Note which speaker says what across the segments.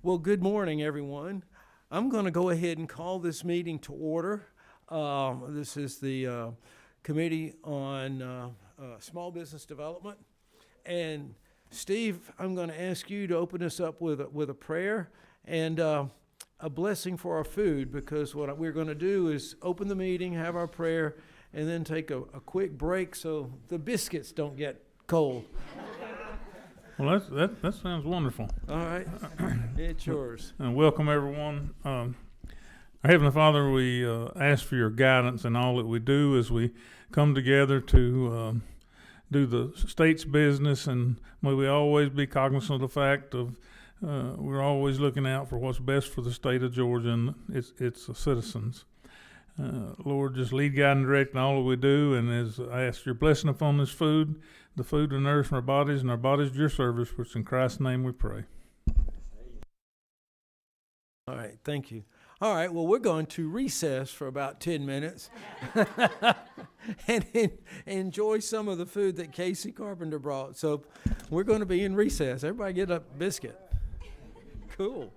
Speaker 1: Well, good morning, everyone. I'm going to go ahead and call this meeting to order. This is the Committee on Small Business Development. And Steve, I'm going to ask you to open us up with a prayer and a blessing for our food, because what we're going to do is open the meeting, have our prayer, and then take a quick break so the biscuits don't get cold.
Speaker 2: Well, that sounds wonderful.
Speaker 1: All right, it's yours.
Speaker 2: And welcome, everyone. Our Heavenly Father, we ask for your guidance in all that we do as we come together to do the state's business, and may we always be cognizant of the fact of we're always looking out for what's best for the state of Georgia and its citizens. Lord, just lead, guide, and direct in all that we do, and as I ask your blessing upon this food, the food to nourish our bodies, and our bodies to your service, which in Christ's name we pray.
Speaker 1: All right, thank you. All right, well, we're going to recess for about 10 minutes and enjoy some of the food that Casey Carpenter brought. So we're going to be in recess. Everybody get a biscuit. Cool.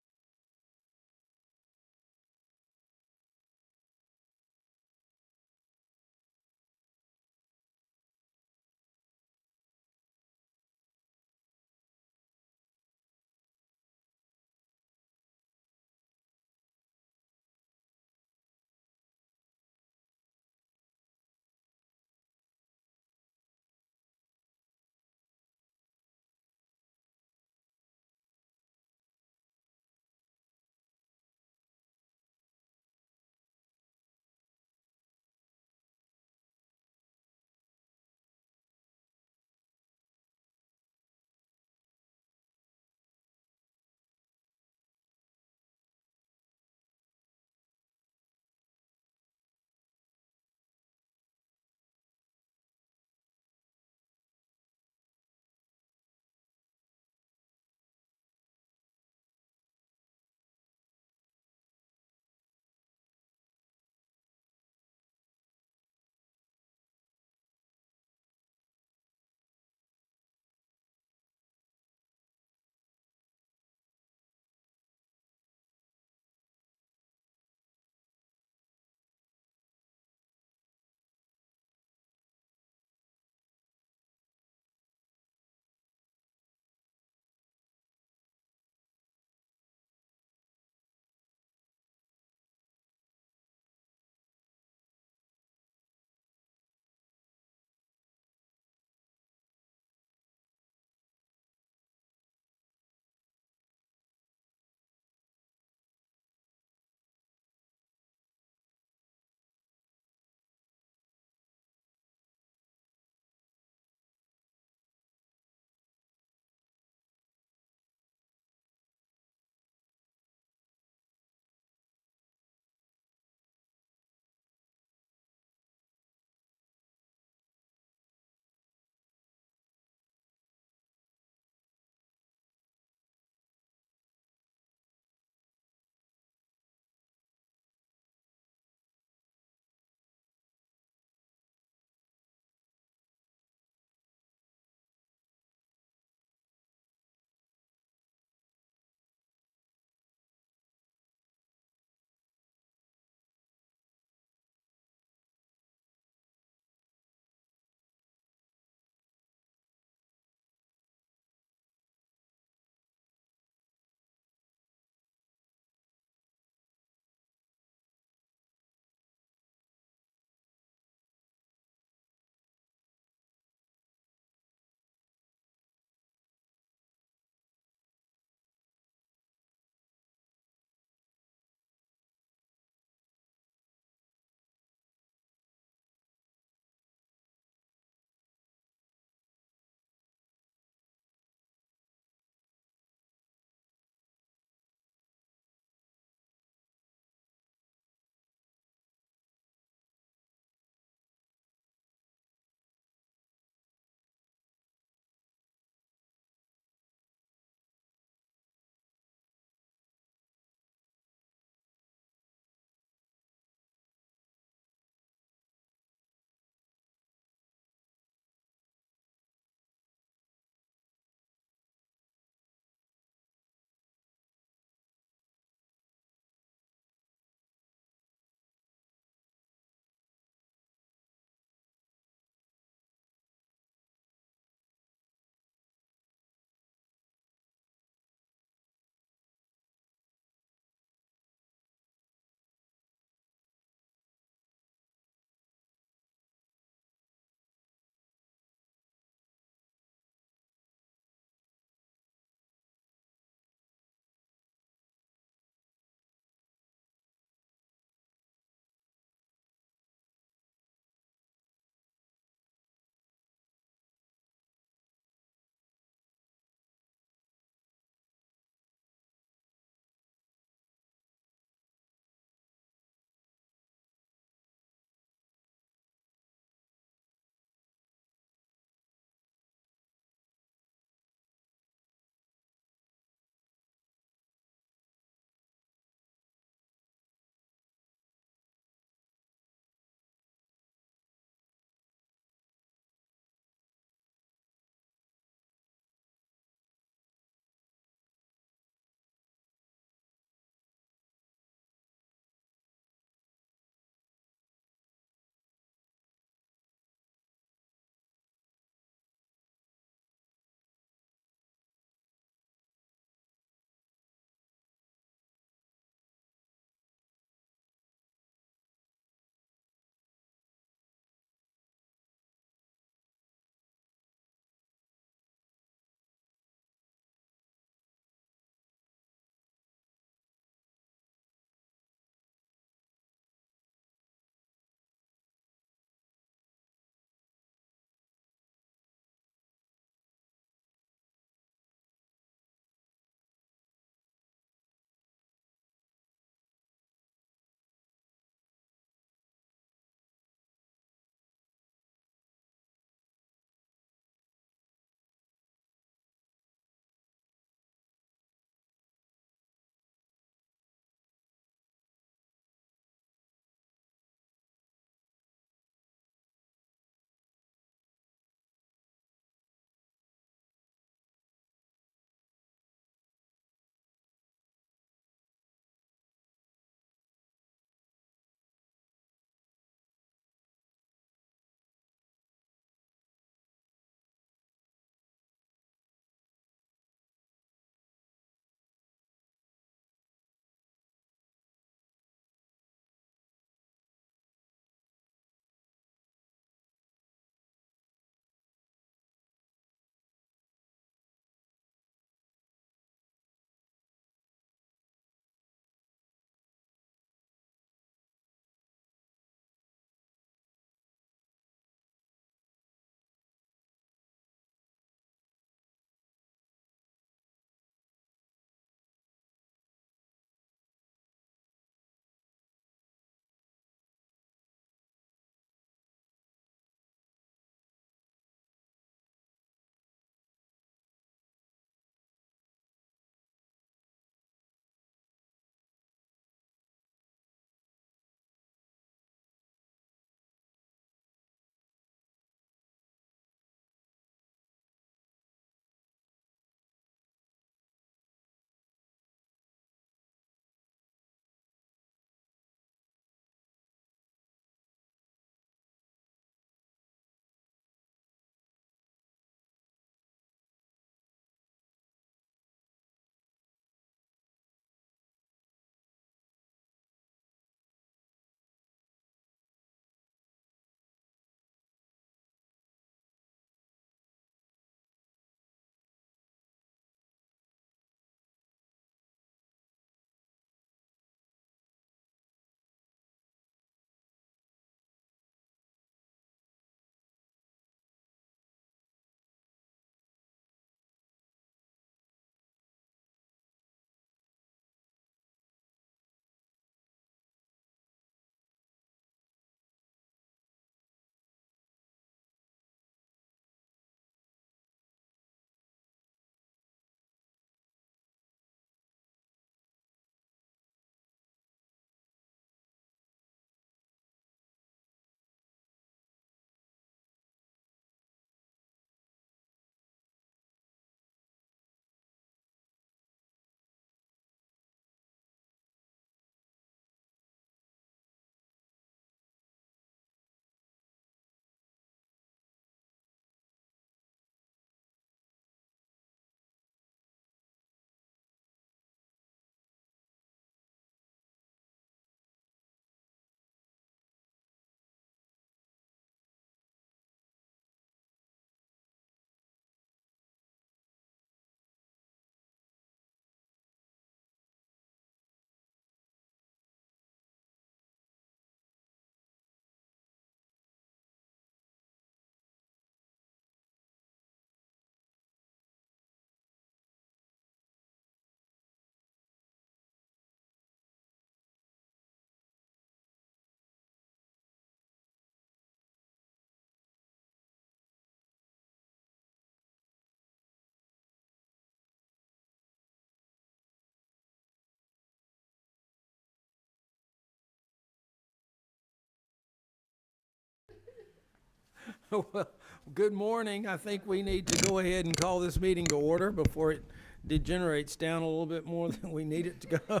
Speaker 1: Well, good morning. I think we need to go ahead and call this meeting to order before it degenerates down a little bit more than we need it to go.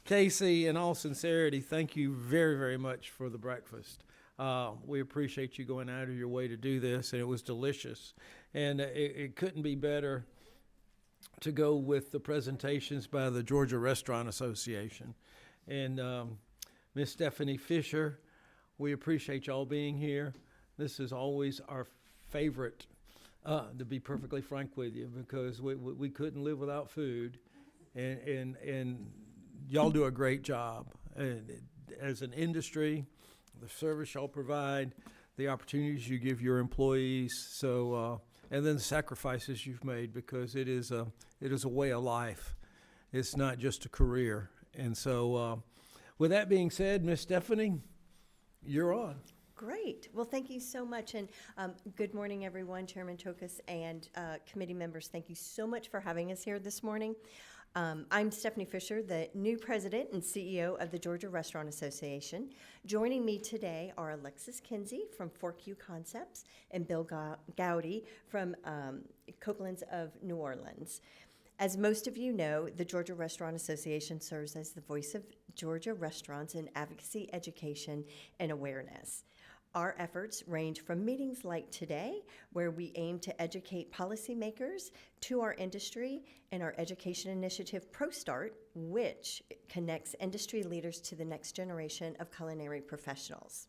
Speaker 1: Casey, in all sincerity, thank you very, very much for the breakfast. We appreciate you going out of your way to do this, and it was delicious. And it couldn't be better to go with the presentations by the Georgia Restaurant Association. And Miss Stephanie Fisher, we appreciate y'all being here. This is always our favorite, to be perfectly frank with you, because we couldn't live without food, and y'all do a great job. And as an industry, the service y'all provide, the opportunities you give your employees, so and then the sacrifices you've made, because it is a way of life. It's not just a career. And so, with that being said, Miss Stephanie, you're on.
Speaker 3: Great. Well, thank you so much. And good morning, everyone. Chairman Tokus and committee members, thank you so much for having us here this morning. I'm Stephanie Fisher, the new president and CEO of the Georgia Restaurant Association. Joining me today are Alexis Kinsey from 4Q Concepts and Bill Gowdy from Copeland's of New Orleans. As most of you know, the Georgia Restaurant Association serves as the voice of Georgia restaurants in advocacy, education, and awareness. Our efforts range from meetings like today, where we aim to educate policymakers, to our industry and our education initiative ProStart, which connects industry leaders to the next generation of culinary professionals.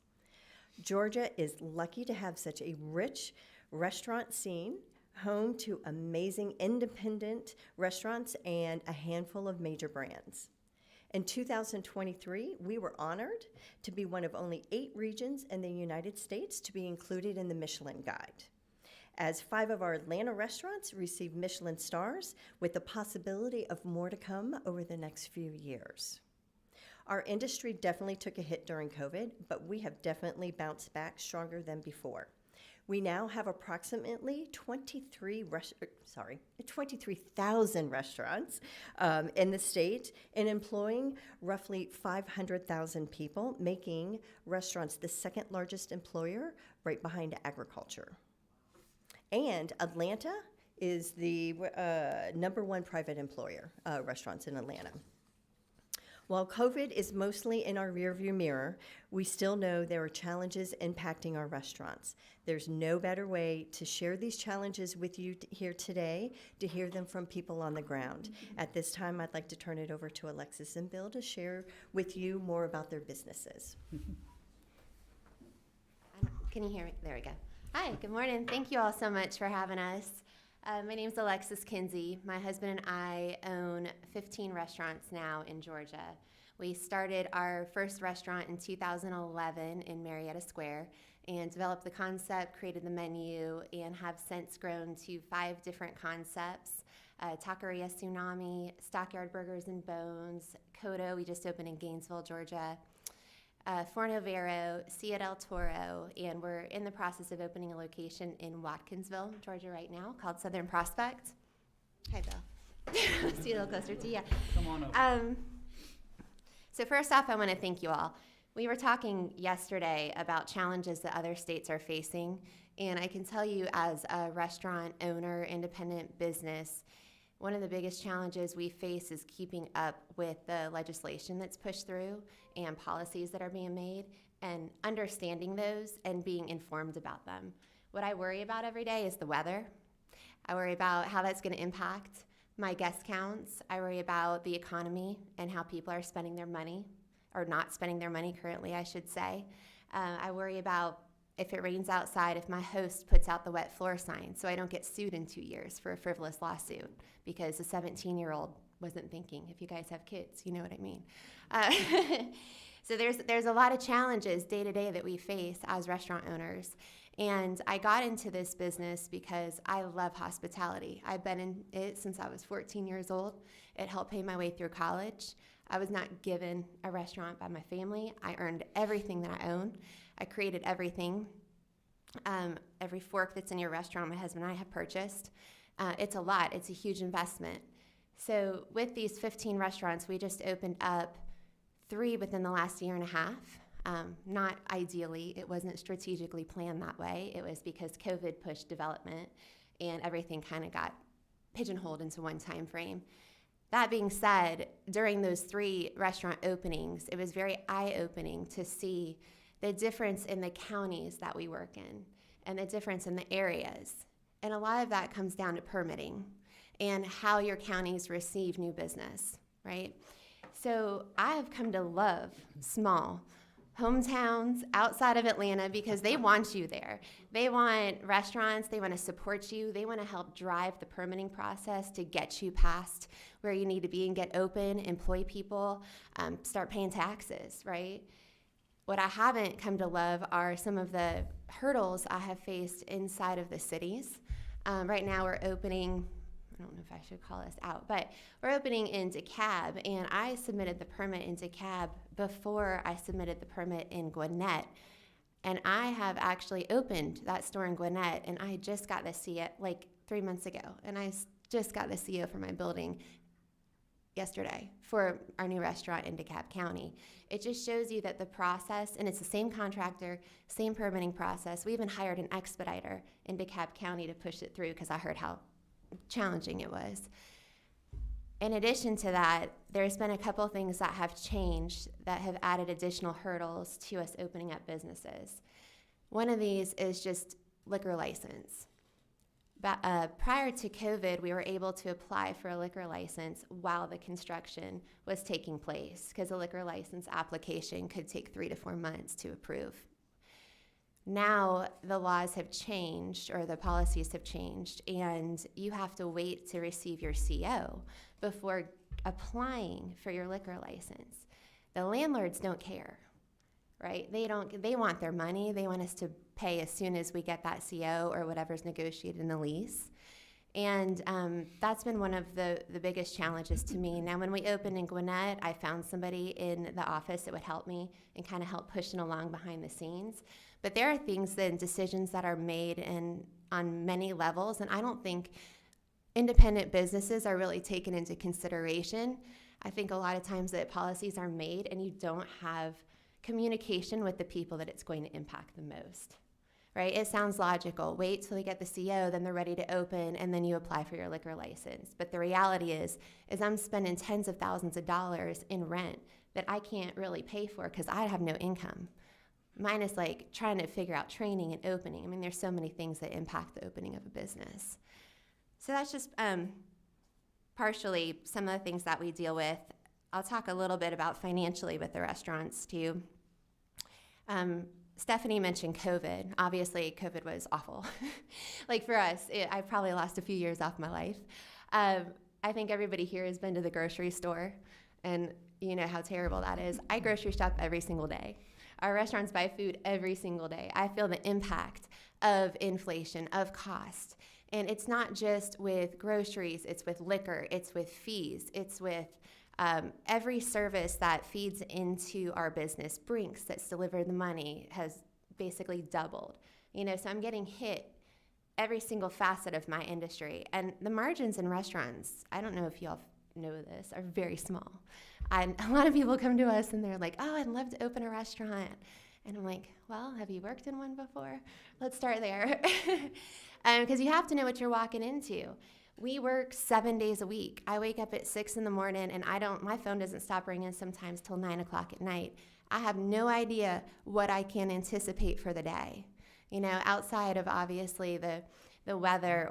Speaker 3: Georgia is lucky to have such a rich restaurant scene, home to amazing independent restaurants and a handful of major brands. In 2023, we were honored to be one of only 8 regions in the United States to be included in the Michelin Guide, as 5 of our Atlanta restaurants received Michelin stars, with the possibility of more to come over the next few years. Our industry definitely took a hit during COVID, but we have definitely bounced back stronger than before. We now have approximately 23,000 restaurants in the state and employing roughly 500,000 people, making restaurants the second largest employer right behind agriculture. And Atlanta is the #1 private employer, restaurants in Atlanta. While COVID is mostly in our rearview mirror, we still know there are challenges impacting our restaurants. There's no better way to share these challenges with you here today, to hear them from people on the ground. At this time, I'd like to turn it over to Alexis and Bill to share with you more about their businesses.
Speaker 4: Can you hear me? There we go. Hi, good morning. Thank you all so much for having us. My name's Alexis Kinsey. My husband and I own 15 restaurants now in Georgia. We started our first restaurant in 2011 in Marietta Square and developed the concept, created the menu, and have since grown to 5 different concepts. Taqueria Tsunami, Stockyard Burgers and Bones, Coto, we just opened in Gainesville, Georgia, Forno Vero, Cia del Toro, and we're in the process of opening a location in Watkinsville, Georgia right now, called Southern Prospect. Hi, Bill. See a little closer to you.
Speaker 5: Come on up.
Speaker 4: So first off, I want to thank you all. We were talking yesterday about challenges that other states are facing, and I can tell you as a restaurant owner, independent business, one of the biggest challenges we face is keeping up with the legislation that's pushed through and policies that are being made, and understanding those and being informed about them. What I worry about every day is the weather. I worry about how that's going to impact my guest counts. I worry about the economy and how people are spending their money, or not spending their money currently, I should say. I worry about if it rains outside, if my host puts out the wet floor sign, so I don't get sued in 2 years for a frivolous lawsuit because a 17-year-old wasn't thinking. If you guys have kids, you know what I mean. So there's a lot of challenges day to day that we face as restaurant owners. And I got into this business because I love hospitality. I've been in it since I was 14 years old. It helped pay my way through college. I was not given a restaurant by my family. I earned everything that I own. I created everything. Every fork that's in your restaurant, my husband and I have purchased. It's a lot. It's a huge investment. So with these 15 restaurants, we just opened up 3 within the last year and a half. Not ideally, it wasn't strategically planned that way. It was because COVID pushed development and everything kind of got pigeonholed into one time frame. That being said, during those 3 restaurant openings, it was very eye-opening to see the difference in the counties that we work in and the difference in the areas. And a lot of that comes down to permitting and how your counties receive new business, right? So I have come to love small hometowns outside of Atlanta because they want you there. They want restaurants, they want to support you, they want to help drive the permitting process to get you past where you need to be and get open, employ people, start paying taxes, right? What I haven't come to love are some of the hurdles I have faced inside of the cities. Right now we're opening, I don't know if I should call this out, but we're opening in DeKalb, and I submitted the permit in DeKalb before I submitted the permit in Gwinnett. And I have actually opened that store in Gwinnett, and I just got the CO like 3 months ago, and I just got the CO for my building yesterday for our new restaurant in DeKalb County. It just shows you that the process, and it's the same contractor, same permitting process. We even hired an expediter in DeKalb County to push it through because I heard how challenging it was. In addition to that, there's been a couple things that have changed that have added additional hurdles to us opening up businesses. One of these is just liquor license. Prior to COVID, we were able to apply for a liquor license while the construction was taking place because a liquor license application could take 3 to 4 months to approve. Now the laws have changed, or the policies have changed, and you have to wait to receive your CO before applying for your liquor license. The landlords don't care, right? They want their money. They want us to pay as soon as we get that CO or whatever's negotiated in the lease. And that's been one of the biggest challenges to me. Now, when we opened in Gwinnett, I found somebody in the office that would help me and kind of help push it along behind the scenes. But there are things and decisions that are made on many levels, and I don't think independent businesses are really taken into consideration. I think a lot of times that policies are made and you don't have communication with the people that it's going to impact the most, right? It sounds logical. Wait till they get the CO, then they're ready to open, and then you apply for your liquor license. But the reality is I'm spending tens of thousands of dollars in rent that I can't really pay for because I have no income. Mine is like trying to figure out training and opening. I mean, there's so many things that impact the opening of a business. So that's just partially some of the things that we deal with. I'll talk a little bit about financially with the restaurants too. Stephanie mentioned COVID. Obviously, COVID was awful. Like for us, I probably lost a few years off my life. I think everybody here has been to the grocery store, and you know how terrible that is. I grocery shop every single day. Our restaurants buy food every single day. I feel the impact of inflation, of cost. And it's not just with groceries, it's with liquor, it's with fees, it's with every service that feeds into our business. Brinks, that's delivered the money, has basically doubled. You know, so I'm getting hit every single facet of my industry. And the margins in restaurants, I don't know if y'all know this, are very small. And a lot of people come to us and they're like, oh, I'd love to open a restaurant. And I'm like, well, have you worked in one before? Let's start there. Because you have to know what you're walking into. We work 7 days a week. I wake up at 6 in the morning and my phone doesn't stop ringing sometimes till 9 o'clock at night. I have no idea what I can anticipate for the day. You know, outside of obviously the weather,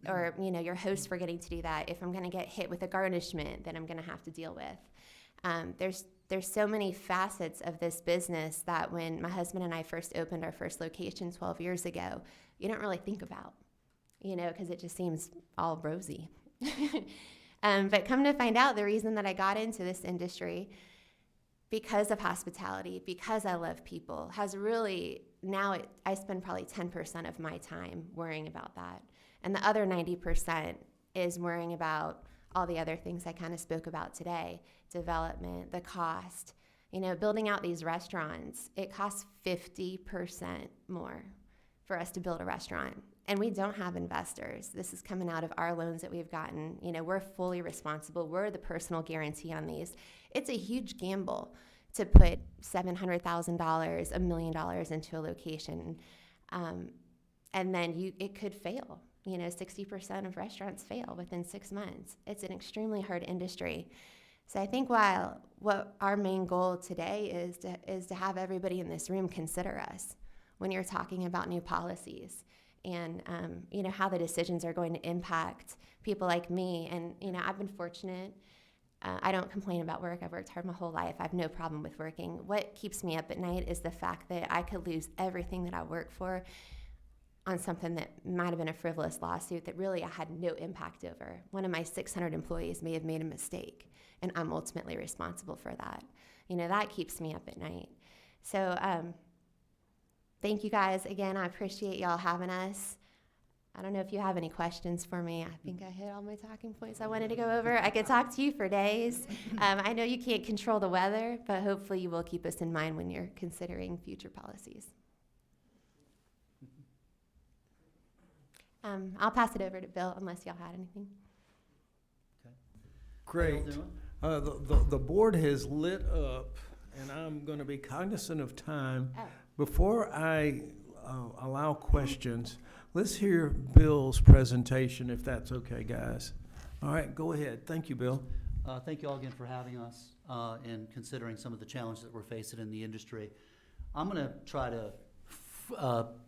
Speaker 4: or you know, your host forgetting to do that. If I'm going to get hit with a garnishment, then I'm going to have to deal with. There's so many facets of this business that when my husband and I first opened our first location 12 years ago, you don't really think about, you know, because it just seems all rosy. But come to find out, the reason that I got into this industry, because of hospitality, because I love people, has really, I spend probably 10% of my time worrying about that. And the other 90% is worrying about all the other things I kind of spoke about today, development, the cost. You know, building out these restaurants, it costs 50% more for us to build a restaurant. And we don't have investors. This is coming out of our loans that we've gotten. You know, we're fully responsible. We're the personal guarantee on these. It's a huge gamble to put $700,000, $1 million into a location. And then it could fail. 60% of restaurants fail within 6 months. It's an extremely hard industry. So I think what our main goal today is to have everybody in this room consider us when you're talking about new policies and how the decisions are going to impact people like me. And I've been fortunate. I don't complain about work. I've worked hard my whole life. I have no problem with working. What keeps me up at night is the fact that I could lose everything that I work for on something that might have been a frivolous lawsuit that really I had no impact over. One of my 600 employees may have made a mistake, and I'm ultimately responsible for that. That keeps me up at night. So thank you guys again. I appreciate y'all having us. I don't know if you have any questions for me. I think I hit all my talking points I wanted to go over. I could talk to you for days. I know you can't control the weather, but hopefully you will keep us in mind when you're considering future policies. I'll pass it over to Bill unless y'all had anything.
Speaker 1: Great. The board has lit up, and I'm going to be cognizant of time.
Speaker 4: Oh.
Speaker 1: Before I allow questions, let's hear Bill's presentation, if that's okay, guys. All right, go ahead. Thank you, Bill.
Speaker 5: Thank you all again for having us and considering some of the challenges that we're facing in the industry. I'm going to try to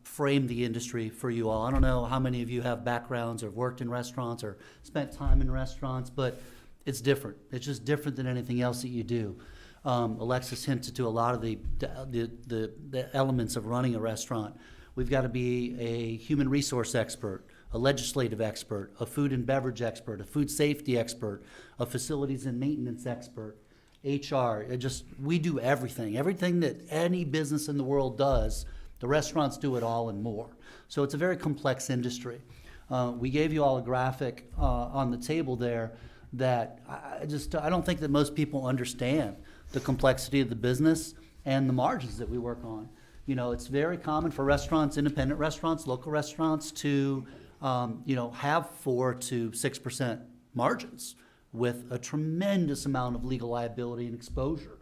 Speaker 5: frame the industry for you all. I don't know how many of you have backgrounds or worked in restaurants or spent time in restaurants, but it's different. It's just different than anything else that you do. Alexis hinted to a lot of the elements of running a restaurant. We've got to be a human resource expert, a legislative expert, a food and beverage expert, a food safety expert, a facilities and maintenance expert, HR. We do everything. Everything that any business in the world does, the restaurants do it all and more. So it's a very complex industry. We gave you all a graphic on the table there that I don't think that most people understand the complexity of the business and the margins that we work on. It's very common for restaurants, independent restaurants, local restaurants to, have 4 to 6% margins with a tremendous amount of legal liability and exposure.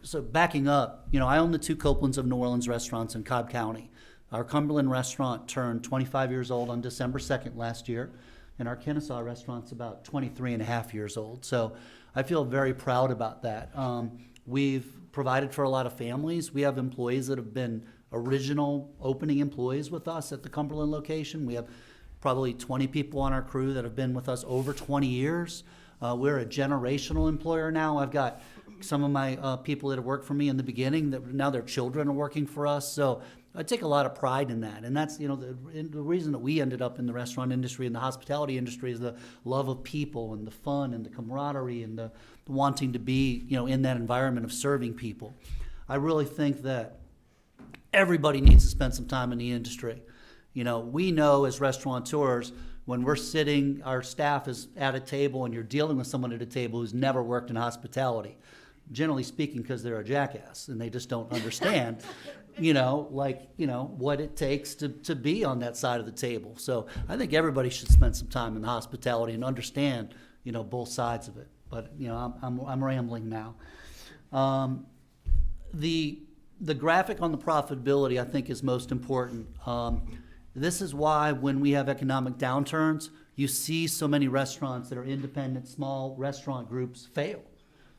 Speaker 5: So backing up, I own the 2 Copelands of New Orleans restaurants in Cobb County. Our Cumberland restaurant turned 25 years old on December 2nd last year, and our Kennesaw restaurant's about 23 and a half years old. So I feel very proud about that. We've provided for a lot of families. We have employees that have been original opening employees with us at the Cumberland location. We have probably 20 people on our crew that have been with us over 20 years. We're a generational employer now. I've got some of my people that have worked for me in the beginning that now their children are working for us. So I take a lot of pride in that. And that's, the reason that we ended up in the restaurant industry and the hospitality industry is the love of people and the fun and the camaraderie and the wanting to be, in that environment of serving people. I really think that everybody needs to spend some time in the industry. We know as restaurateurs, when we're sitting, our staff is at a table and you're dealing with someone at a table who's never worked in hospitality, generally speaking, because they're a jackass and they just don't understand, what it takes to be on that side of the table. So I think everybody should spend some time in hospitality and understand, both sides of it. But, I'm rambling now. The graphic on the profitability, I think, is most important. This is why when we have economic downturns, you see so many restaurants that are independent, small restaurant groups fail,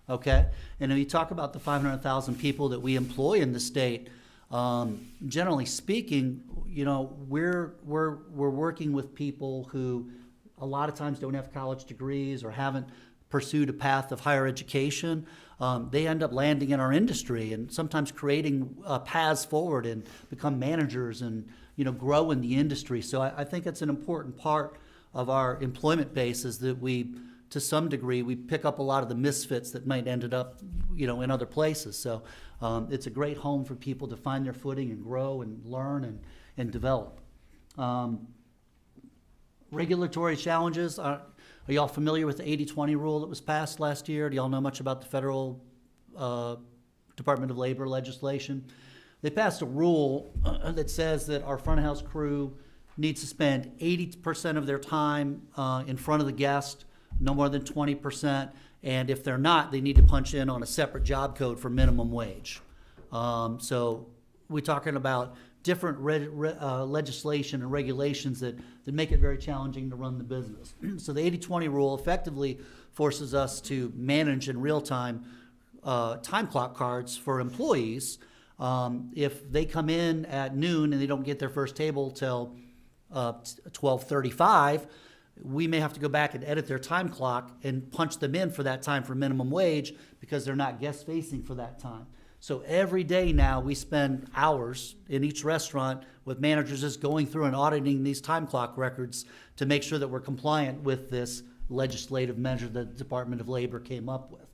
Speaker 5: okay? And if you talk about the 500,000 people that we employ in the state, generally speaking, we're working with people who a lot of times don't have college degrees or haven't pursued a path of higher education. They end up landing in our industry and sometimes creating paths forward and become managers and grow in the industry. So I think it's an important part of our employment base is that we, to some degree, we pick up a lot of the misfits that might ended up, in other places. So it's a great home for people to find their footing and grow and learn and develop. Regulatory challenges. Are y'all familiar with the 80-20 rule that was passed last year? Do y'all know much about the federal Department of Labor legislation? They passed a rule that says that our front of house crew needs to spend 80% of their time in front of the guest, no more than 20%, And if they're not, they need to punch in on a separate job code for minimum wage. So we're talking about different legislation and regulations that make it very challenging to run the business. So the 80-20 rule effectively forces us to manage in real time time clock cards for employees. If they come in at noon and they don't get their first table till 12:35, we may have to go back and edit their time clock and punch them in for that time for minimum wage because they're not guest facing for that time. So every day now we spend hours in each restaurant with managers just going through and auditing these time clock records to make sure that we're compliant with this legislative measure that the Department of Labor came up with.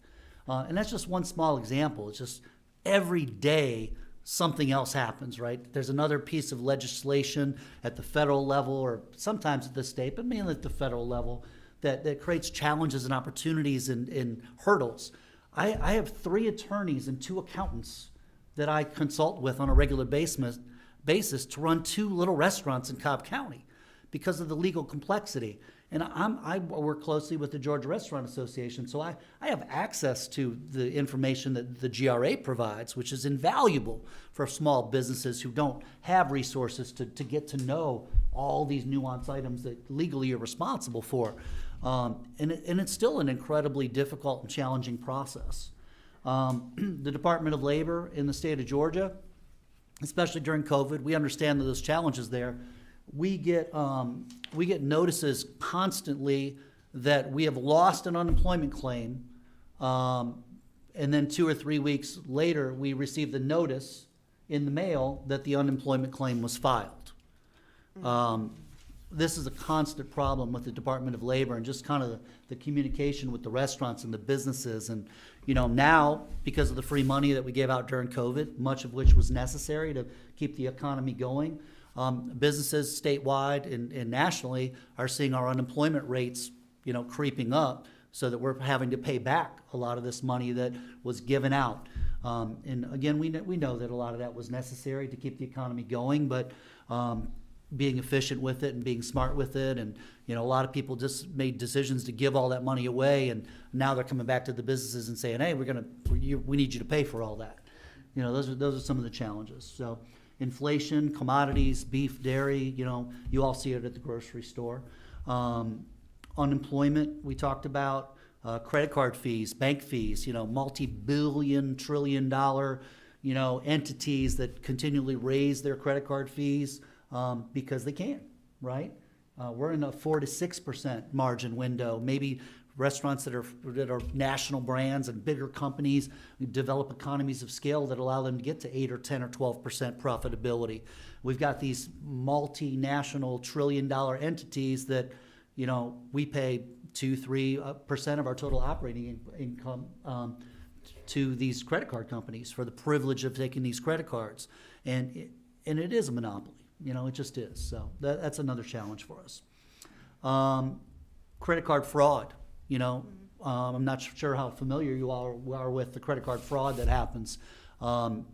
Speaker 5: And that's just one small example. It's just every day something else happens, right? There's another piece of legislation at the federal level or sometimes at the state, but mainly at the federal level that creates challenges and opportunities and hurdles. I have 3 attorneys and 2 accountants that I consult with on a regular basis to run 2 little restaurants in Cobb County because of the legal complexity. And I work closely with the Georgia Restaurant Association, so I have access to the information that the GRA provides, which is invaluable for small businesses who don't have resources to get to know all these nuanced items that legally you're responsible for. And it's still an incredibly difficult and challenging process. The Department of Labor in the state of Georgia, especially during COVID, we understand that there's challenges there. We get notices constantly that we have lost an unemployment claim, and then 2 or 3 weeks later, we receive the notice in the mail that the unemployment claim was filed. This is a constant problem with the Department of Labor and just kind of the communication with the restaurants and the businesses. And, now, because of the free money that we gave out during COVID, much of which was necessary to keep the economy going, businesses statewide and nationally are seeing our unemployment rates, creeping up so that we're having to pay back a lot of this money that was given out. And again, we know that a lot of that was necessary to keep the economy going, but being efficient with it and being smart with it. And, a lot of people just made decisions to give all that money away. And now they're coming back to the businesses and saying, hey, we need you to pay for all that. Those are some of the challenges. So inflation, commodities, beef, dairy, you all see it at the grocery store. Unemployment, we talked about, credit card fees, bank fees, multi-billion, trillion-dollar, entities that continually raise their credit card fees because they can, right? We're in a 4 to 6% margin window. Maybe restaurants that are national brands and bigger companies develop economies of scale that allow them to get to 8 or 10 or 12% profitability. We've got these multinational trillion-dollar entities that, we pay 2-3% of our total operating income to these credit card companies for the privilege of taking these credit cards, and it is a monopoly. It just is. So that's another challenge for us. Credit card fraud. I'm not sure how familiar you all are with the credit card fraud that happens.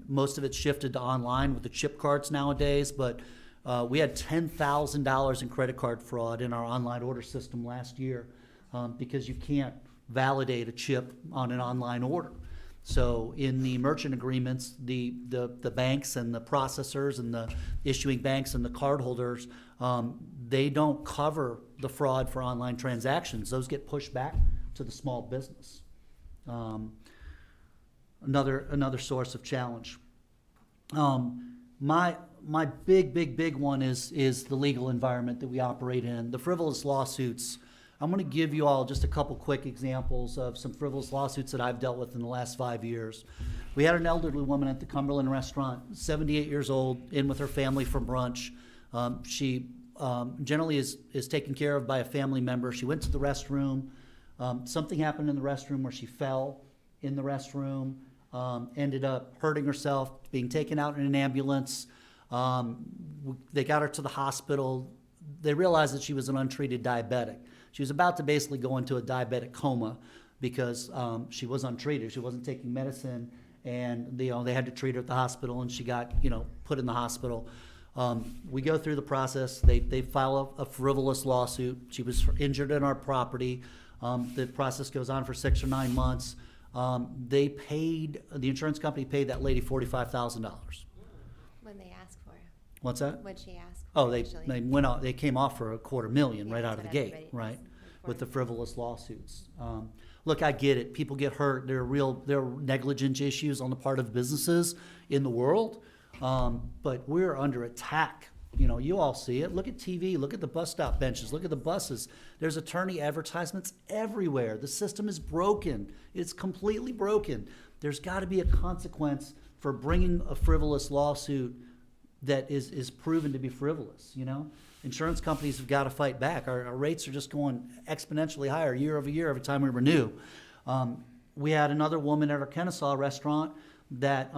Speaker 5: Most of it's shifted to online with the chip cards nowadays, but we had $10,000 in credit card fraud in our online order system last year because you can't validate a chip on an online order. So in the merchant agreements, the banks and the processors and the issuing banks and the cardholders, they don't cover the fraud for online transactions. Those get pushed back to the small business. Another source of challenge. My big one is the legal environment that we operate in. The frivolous lawsuits. I'm going to give you all just a couple quick examples of some frivolous lawsuits that I've dealt with in the last 5 years. We had an elderly woman at the Cumberland restaurant, 78 years old, in with her family for brunch. She generally is taken care of by a family member. She went to the restroom. Something happened in the restroom where she fell in the restroom, ended up hurting herself, being taken out in an ambulance. They got her to the hospital. They realized that she was an untreated diabetic. She was about to basically go into a diabetic coma because she was untreated. She wasn't taking medicine, and they had to treat her at the hospital, and she got put in the hospital. We go through the process. They file a frivolous lawsuit. She was injured in our property. The process goes on for 6 or 9 months. The insurance company paid that lady $45,000.
Speaker 4: When they ask for it.
Speaker 5: What's that?
Speaker 4: What'd she ask for?
Speaker 5: Oh, they
Speaker 4: initially?
Speaker 5: went out, they came off for $250,000 right
Speaker 4: Yeah,
Speaker 5: out of the
Speaker 4: that's
Speaker 5: gate,
Speaker 4: what everybody
Speaker 5: right?
Speaker 4: is
Speaker 5: With the
Speaker 4: reporting.
Speaker 5: frivolous lawsuits. Look, I get it. People get hurt. There are negligence issues on the part of businesses in the world. But we're under attack. You know, you all see it. Look at TV. Look at the bus stop benches. Look at the buses. There's attorney advertisements everywhere. The system is broken. It's completely broken. There's got to be a consequence for bringing a frivolous lawsuit that is proven to be frivolous, you know? Insurance companies have got to fight back. Our rates are just going exponentially higher year over year every time we renew. We had another woman at our Kennesaw restaurant that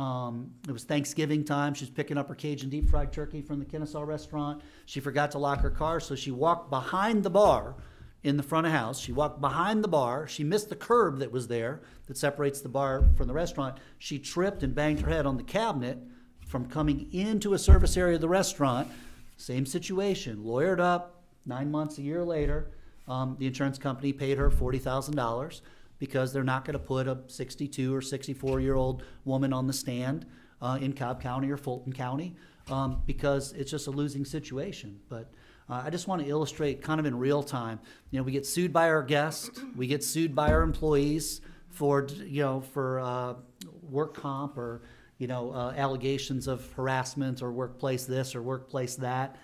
Speaker 5: it was Thanksgiving time. She was picking up her Cajun deep fried turkey from the Kennesaw restaurant. She forgot to lock her car, so she walked behind the bar in the front of house. She walked behind the bar. She missed the curb that was there that separates the bar from the restaurant. She tripped and banged her head on the cabinet from coming into a service area of the restaurant. Same situation, lawyered up. 9 months, a year later, the insurance company paid her $40,000 because they're not going to put a 62 or 64-year-old woman on the stand in Cobb County or Fulton County because it's just a losing situation. But I just want to illustrate kind of in real time. You know, we get sued by our guests, we get sued by our employees for work comp or allegations of harassment or workplace this or workplace that.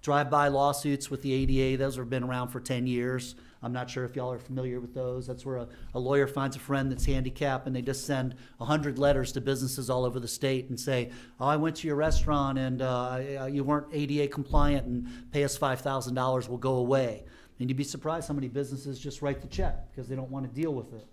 Speaker 5: Drive-by lawsuits with the ADA, those have been around for 10 years. I'm not sure if y'all are familiar with those. That's where a lawyer finds a friend that's handicapped and they just send 100 letters to businesses all over the state and say, oh, I went to your restaurant and you weren't ADA compliant and pay us $5,000, we'll go away. And you'd be surprised how many businesses just write the check because they don't want to deal with it.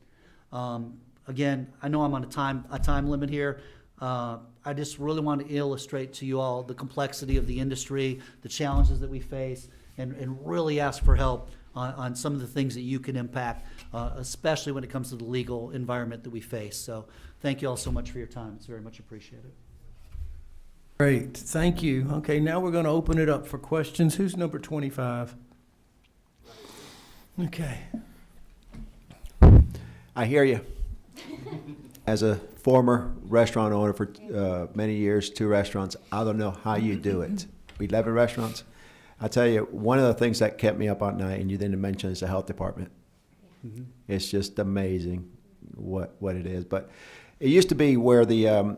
Speaker 5: Again, I know I'm on a time limit here. I just really want to illustrate to you all the complexity of the industry, the challenges that we face, and really ask for help on some of the things that you can impact, especially when it comes to the legal environment that we face. So thank you all so much for your time. It's very much appreciated.
Speaker 1: Great, thank you. Okay, now we're going to open it up for questions. Who's number 25? Okay.
Speaker 6: I hear you. As a former restaurant owner for many years, 2 restaurants, I don't know how you do it. 11 restaurants. I tell you, one of the things that kept me up at night, and you didn't mention, is the health department. Mm-hmm. It's just amazing what it is. But it used to be where the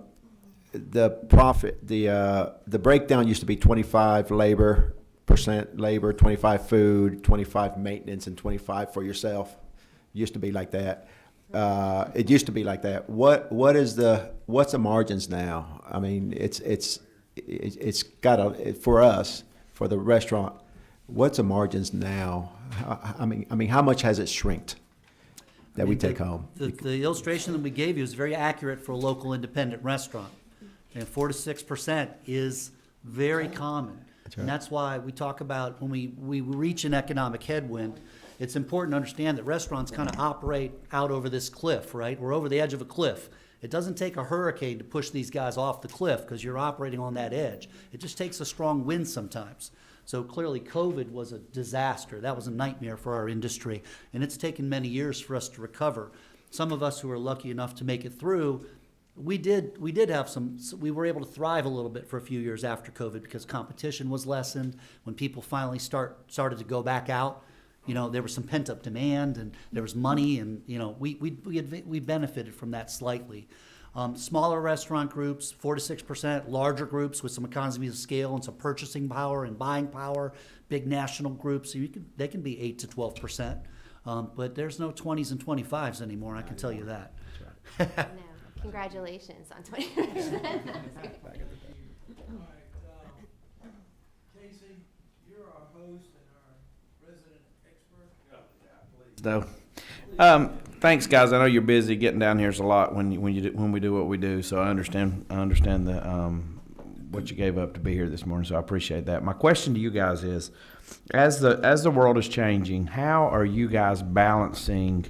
Speaker 6: breakdown used to be 25 percent labor, 25 food, 25 maintenance, and 25 for yourself. It used to be like that. It used to be like that. What's the margins now? I mean, it's got for us, for the restaurant, what's the margins now? I mean, how much has it shrinked that we take home?
Speaker 5: The illustration that we gave you is very accurate for a local independent restaurant. And 4 to 6% is very common.
Speaker 6: That's right.
Speaker 5: And that's why we talk about when we reach an economic headwind, it's important to understand that restaurants kind of operate out over this cliff, right? We're over the edge of a cliff. It doesn't take a hurricane to push these guys off the cliff because you're operating on that edge. It just takes a strong wind sometimes. So clearly COVID was a disaster. That was a nightmare for our industry. And it's taken many years for us to recover. Some of us who were lucky enough to make it through, we were able to thrive a little bit for a few years after COVID because competition was lessened. When people finally started to go back out, there was some pent-up demand and there was money, and we benefited from that slightly. Smaller restaurant groups, 4 to 6%. Larger groups with some economies of scale and some purchasing power and buying power. Big national groups, they can be 8 to 12%. But there's no 20s and 25s anymore. I can tell you that.
Speaker 4: No, congratulations on 20%.
Speaker 1: Casey, you're our host and our resident expert.
Speaker 7: No. Thanks, guys. I know you're busy. Getting down here is a lot when we do what we do. So I understand the what you gave up to be here this morning. So I appreciate that. My question to you guys is, as the world is changing, how are you guys balancing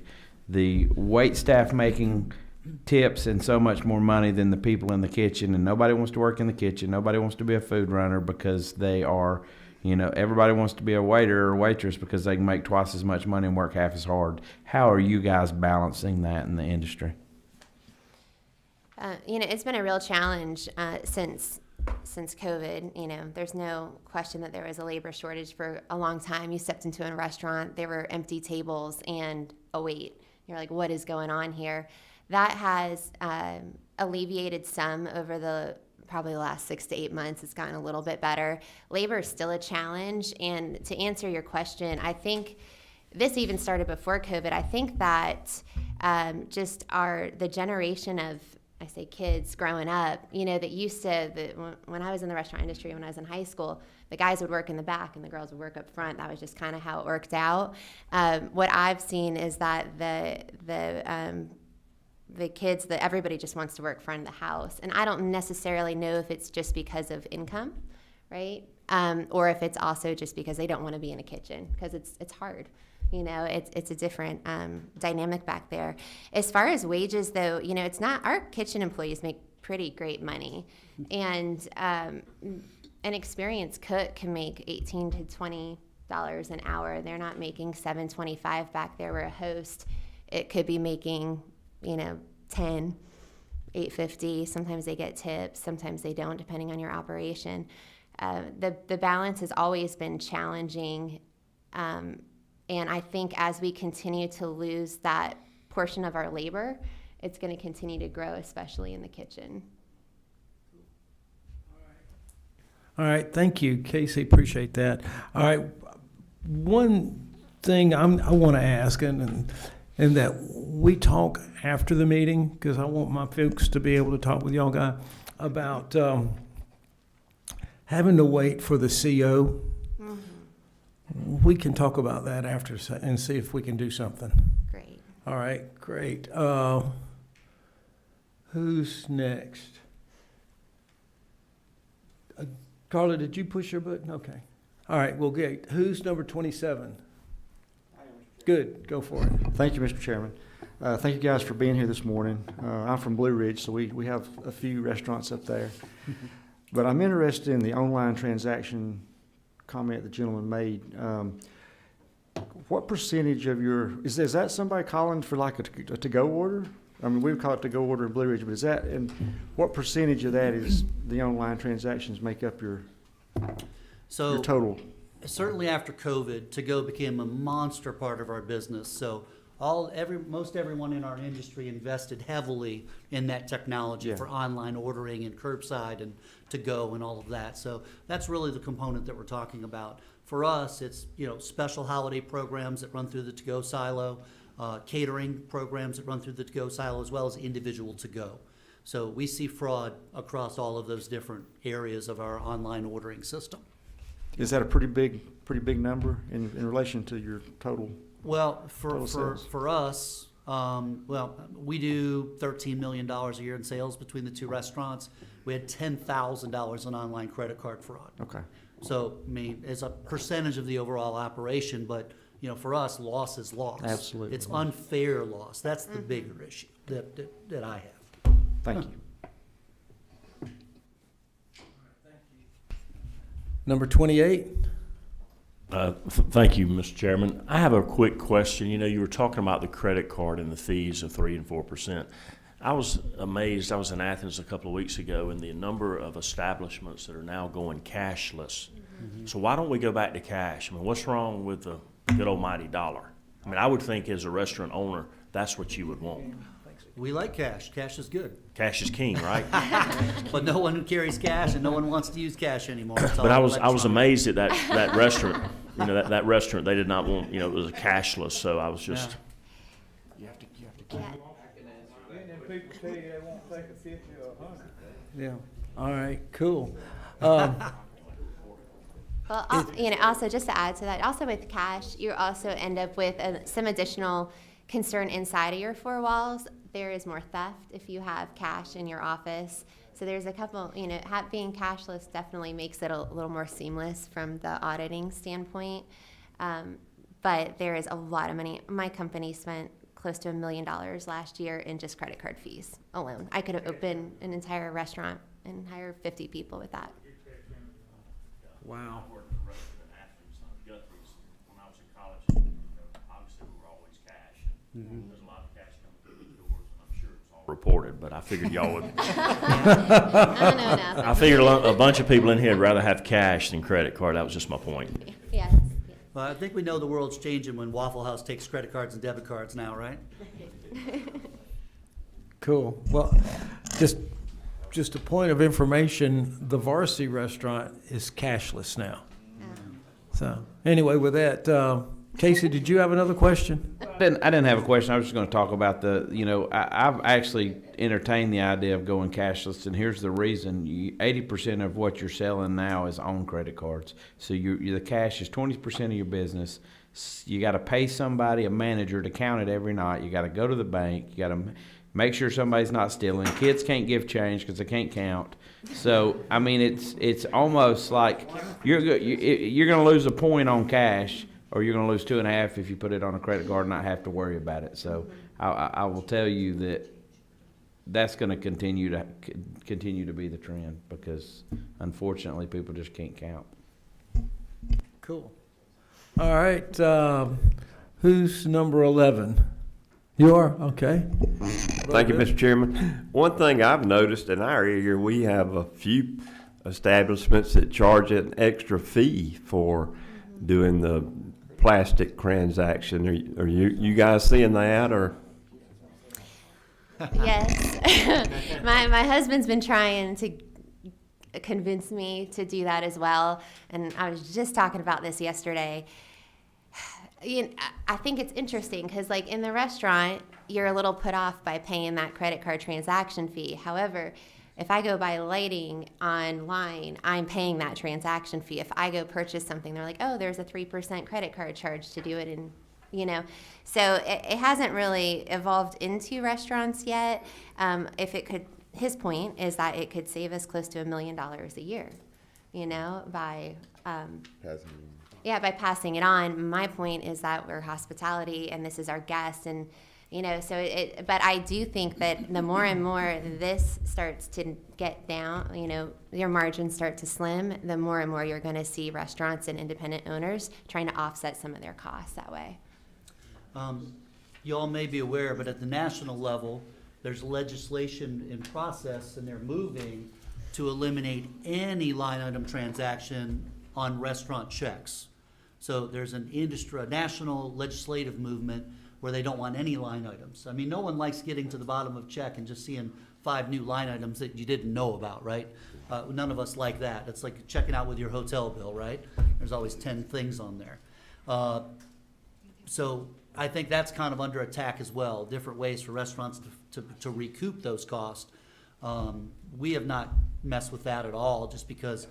Speaker 7: the wait staff making tips and so much more money than the people in the kitchen, and nobody wants to work in the kitchen, nobody wants to be a food runner because they are You know, everybody wants to be a waiter or waitress because they can make twice as much money and work half as hard. How are you guys balancing that in the industry?
Speaker 4: You know, it's been a real challenge since COVID. You know, there's no question that there was a labor shortage for a long time. You stepped into a restaurant, there were empty tables and a wait. You're like, what is going on here? That has alleviated some over probably the last 6 to 8 months. It's gotten a little bit better. Labor is still a challenge. And to answer your question, I think this even started before COVID. I think that just the generation of, I say kids growing up, you know, that used to, when I was in the restaurant industry, when I was in high school, the guys would work in the back and the girls would work up front. That was just kind of how it worked out. What I've seen is that the kids, that everybody just wants to work front of the house. And I don't necessarily know if it's just because of income, right? Or if it's also just because they don't want to be in a kitchen, because it's hard. You know, it's a different dynamic back there. As far as wages, though, you know, it's not, our kitchen employees make pretty great money. And an experienced cook can make $18 to $20 an hour. They're not making $7.25 back there. Where a host, it could be making, you know, $10, $8.50. Sometimes they get tips, sometimes they don't, depending on your operation. The balance has always been challenging. And I think as we continue to lose that portion of our labor, it's going to continue to grow, especially in the kitchen.
Speaker 1: All right, thank you, Casey, appreciate that. All right, one thing I want to ask, and that we talk after the meeting, because I want my folks to be able to talk with y'all guys about having to wait for the CO. We can talk about that after and see if we can do something.
Speaker 4: Great.
Speaker 1: All right, great. Who's next? Carla, did you push your button? Okay. All right, well, great. Who's number 27? Good, go for it.
Speaker 8: Thank you, Mr. Chairman. Thank you guys for being here this morning. I'm from Blue Ridge, so we have a few restaurants up there. But I'm interested in the online transaction comment the gentleman made. What percentage of is that somebody calling for like a to-go order? I mean, we would call it to-go order in Blue Ridge, but is that, and what percentage of that is the online transactions make up your total?
Speaker 5: Certainly after COVID, to-go became a monster part of our business. So most everyone in our industry invested heavily in that technology for online ordering and curbside and to-go and all of that. So that's really the component that we're talking about. For us, it's, you know, special holiday programs that run through the to-go silo, catering programs that run through the to-go silo, as well as individual to-go. So we see fraud across all of those different areas of our online ordering system.
Speaker 8: Is that a pretty big number in relation to your total?
Speaker 5: Well, for us, we do $13 million a year in sales between the two restaurants. We had $10,000 in online credit card fraud.
Speaker 8: Okay.
Speaker 5: So, I mean, it's a percentage of the overall operation, but, you know, for us, loss is loss.
Speaker 8: Absolutely.
Speaker 5: It's unfair loss. That's the bigger issue that I have.
Speaker 8: Thank you.
Speaker 1: Number 28?
Speaker 9: Thank you, Mr. Chairman. I have a quick question. You know, you were talking about the credit card and the fees of 3% and 4%. I was amazed. I was in Athens a couple of weeks ago, and the number of establishments that are now going cashless. So why don't we go back to cash? I mean, what's wrong with the good almighty dollar? I mean, I would think as a restaurant owner, that's what you would want.
Speaker 5: We like cash. Cash is good.
Speaker 9: Cash is king, right?
Speaker 5: But no one carries cash, and no one wants to use cash anymore. It's
Speaker 9: But
Speaker 5: all
Speaker 9: I was
Speaker 5: electronic.
Speaker 9: amazed at that restaurant. You know, that restaurant, they did not want, you know, it was cashless. So I was just.
Speaker 4: Yeah.
Speaker 1: Yeah. All right, cool.
Speaker 4: Well, you know, also just to add to that, also with cash, you also end up with some additional concern inside of your four walls. There is more theft if you have cash in your office. So there's a couple, you know, being cashless definitely makes it a little more seamless from the auditing standpoint. But there is a lot of money. My company spent close to $1 million last year in just credit card fees alone. I could have opened an entire restaurant and hired 50 people with that.
Speaker 1: Wow.
Speaker 9: There's a lot of cash coming through the doors, and I'm sure it's all reported, but I figured y'all would.
Speaker 4: I don't know nothing.
Speaker 9: I figured a bunch of people in here would rather have cash than credit card. That was just my point.
Speaker 4: Yes.
Speaker 5: Well, I think we know the world's changing when Waffle House takes credit cards and debit cards now, right?
Speaker 1: Cool. Well, just a point of information, the Varsity restaurant is cashless now. So, anyway, with that, Casey, did you have another question?
Speaker 7: I didn't have a question. I was just going to talk about I've actually entertained the idea of going cashless, and here's the reason. 80% of what you're selling now is on credit cards. So the cash is 20% of your business. You got to pay somebody, a manager, to count it every night. You got to go to the bank. You got to make sure somebody's not stealing. Kids can't give change because they can't count. So, I mean, it's almost like you're going to lose a point on cash, or you're going to lose 2.5 if you put it on a credit card and not have to worry about it. So I will tell you that that's going to continue to be the trend, because unfortunately people just can't count.
Speaker 1: Cool. All right. Who's number 11? You are? Okay.
Speaker 10: Thank you, Mr. Chairman. One thing I've noticed in our area, we have a few establishments that charge an extra fee for doing the plastic transaction. Are you guys seeing that, or?
Speaker 4: Yes. My husband's been trying to convince me to do that as well, and I was just talking about this yesterday. I think it's interesting because, like, in the restaurant, you're a little put off by paying that credit card transaction fee. However, if I go buy lighting online, I'm paying that transaction fee. If I go purchase something, they're like, oh, there's a 3% credit card charge to do it. And, so it hasn't really evolved into restaurants yet. If it could, his point is that it could save us close to $1 million a year, by by passing it on. My point is that we're hospitality and this is our guests, and but I do think that the more and more this starts to get down, your margins start to slim, the more and more you're going to see restaurants and independent owners trying to offset some of their costs that way.
Speaker 5: You all may be aware, but at the national level, there's legislation in process, and they're moving to eliminate any line item transaction on restaurant checks. So there's a national legislative movement where they don't want any line items. I mean, no one likes getting to the bottom of a check and just seeing 5 new line items that you didn't know about, right? None of us like that. It's like checking out with your hotel bill, right? There's always 10 things on there. So I think that's kind of under attack as well, different ways for restaurants to recoup those costs. We have not messed with that at all, just because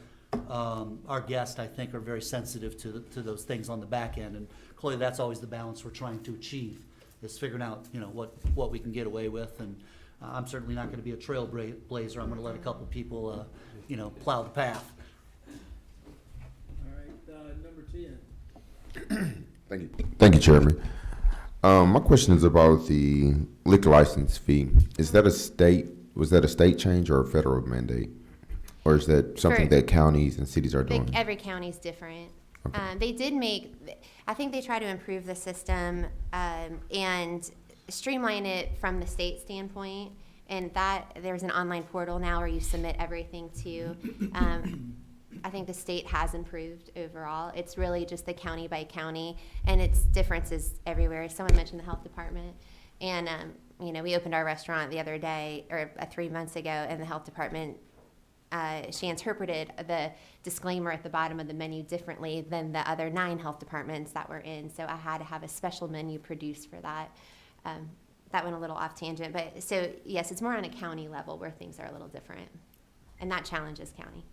Speaker 5: our guests, I think, are very sensitive to those things on the back end, and clearly that's always the balance we're trying to achieve, is figuring out what we can get away with. And I'm certainly not going to be a trailblazer. I'm going to let a couple people plow the path.
Speaker 1: All right. Number 10.
Speaker 11: Thank you, Chairman. My question is about the liquor license fee. Was that a state change or a federal mandate? Or is that something that counties and cities are doing?
Speaker 4: Every county's different.
Speaker 11: Okay.
Speaker 4: They did I think they try to improve the system and streamline it from the state standpoint, and that there's an online portal now where you submit everything to. I think the state has improved overall. It's really just the county by county, and it's differences everywhere. Someone mentioned the health department, and we opened our restaurant the other day, or 3 months ago, and the health department, she interpreted the disclaimer at the bottom of the menu differently than the other 9 health departments that were in. So I had to have a special menu produced for that. That went a little off tangent, but so yes, it's more on a county level where things are a little different, and that challenges county.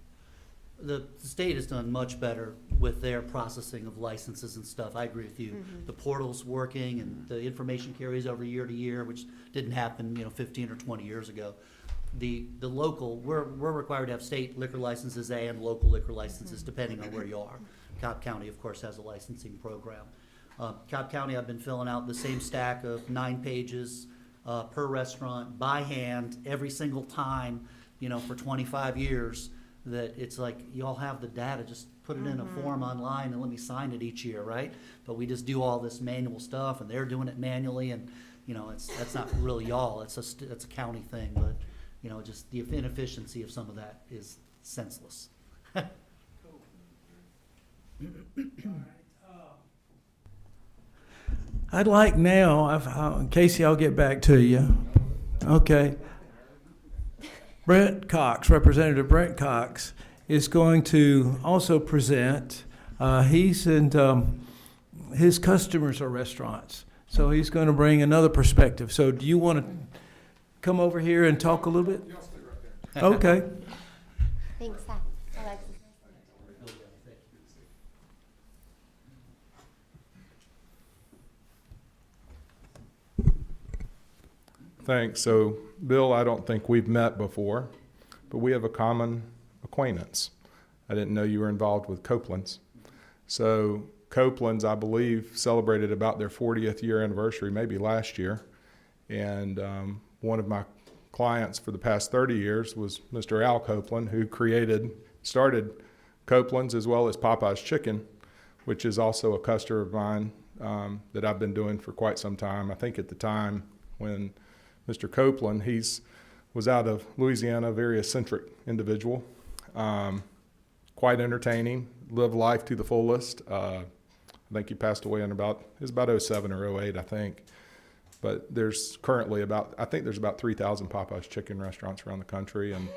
Speaker 5: The state has done much better with their processing of licenses and stuff. I agree with you.
Speaker 4: Mm-hmm.
Speaker 5: The portal's working, and the information carries over year to year, which didn't happen 15 or 20 years ago. The local, we're required to have state liquor licenses and local liquor licenses, depending on where you are. Cobb County, of course, has a licensing program. Cobb County, I've been filling out the same stack of 9 pages per restaurant by hand every single time, for 25 years. that it's like, y'all have the data, just put it in a form online and let me sign it each year, right? But we just do all this manual stuff, and they're doing it manually, and, you know, that's not really y'all, it's a county thing, but, you know, just the inefficiency of some of that is senseless.
Speaker 1: I'd like now, Casey, I'll get back to you. Okay. Brent Cox, Representative Brent Cox, is going to also present. His customers are restaurants, so he's going to bring another perspective. So do you want to come over here and talk a little bit? Okay.
Speaker 4: Thanks, Alexis.
Speaker 12: Thanks. So, Bill, I don't think we've met before, but we have a common acquaintance. I didn't know you were involved with Copeland's. So, Copeland's, I believe, celebrated about their 40th year anniversary, maybe last year. And one of my clients for the past 30 years was Mr. Al Copeland, who started Copeland's as well as Popeye's Chicken, which is also a customer of mine that I've been doing for quite some time. I think at the time when Mr. Copeland, was out of Louisiana, a very eccentric individual, quite entertaining, lived life to the fullest. I think he passed away in about 07 or 08, I think. But there's currently about 3,000 Popeye's Chicken restaurants around the country, and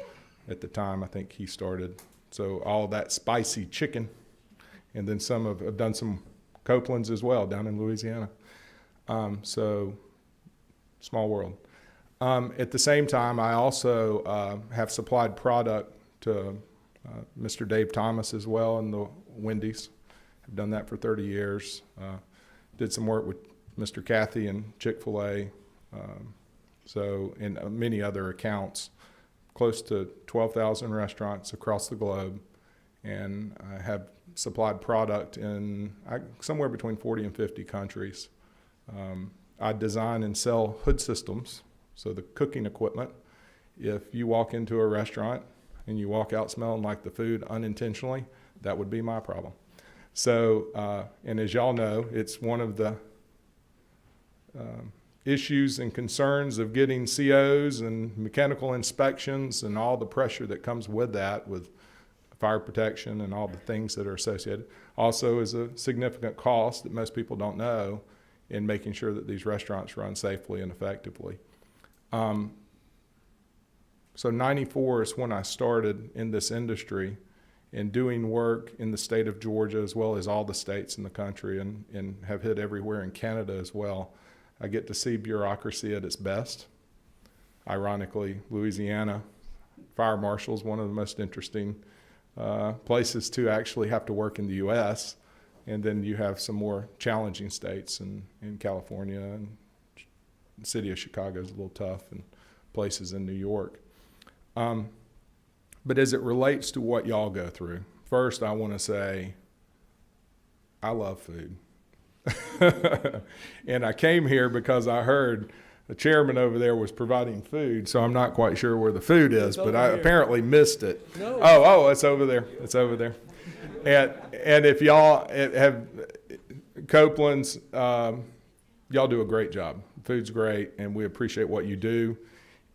Speaker 12: at the time I think he started. So all that spicy chicken, and then some have done some Copeland's as well down in Louisiana. So small world. At the same time, I also have supplied product to Mr. Dave Thomas as well in the Wendy's. I've done that for 30 years. Did some work with Mr. Cathy and Chick-fil-A, and many other accounts. Close to 12,000 restaurants across the globe, and I have supplied product in somewhere between 40 and 50 countries. I design and sell hood systems, so the cooking equipment. If you walk into a restaurant and you walk out smelling like the food unintentionally, that would be my problem. So, and as y'all know, it's one of the issues and concerns of getting COs and mechanical inspections and all the pressure that comes with that, with fire protection and all the things that are associated. Also is a significant cost that most people don't know in making sure that these restaurants run safely and effectively. So 94 is when I started in this industry and doing work in the state of Georgia as well as all the states in the country, and have hit everywhere in Canada as well. I get to see bureaucracy at its best. Ironically, Louisiana fire marshal is one of the most interesting places to actually have to work in the U.S., and then you have some more challenging states in California, and the city of Chicago is a little tough, and places in New York. But as it relates to what y'all go through, first I want to say I love food. And I came here because I heard the chairman over there was providing food, so I'm not quite sure where the food is, but I apparently missed it.
Speaker 1: No.
Speaker 12: Oh, it's over there. It's over there. And if y'all have Copeland's, y'all do a great job. Food's great, and we appreciate what you do.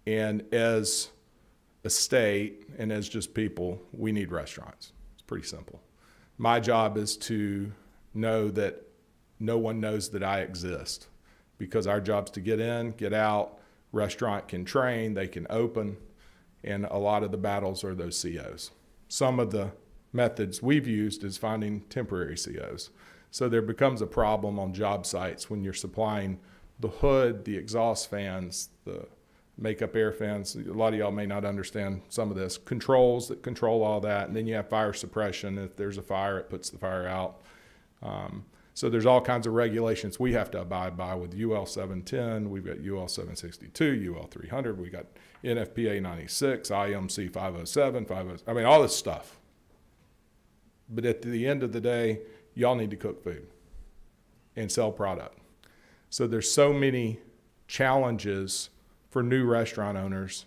Speaker 12: And as a state and as just people, we need restaurants. It's pretty simple. My job is to know that no one knows that I exist, because our job's to get in, get out. Restaurant can train, they can open, and a lot of the battles are those COs. Some of the methods we've used is finding temporary COs. So there becomes a problem on job sites when you're supplying the hood, the exhaust fans, the makeup air fans. A lot of y'all may not understand some of this. Controls that control all that, and then you have fire suppression. If there's a fire, it puts the fire out. So there's all kinds of regulations we have to abide by with UL 710. We've got UL 762, UL 300. We got NFPA 96, IMC 507, 50. I mean, all this stuff. But at the end of the day, y'all need to cook food and sell product. So there's so many challenges for new restaurant owners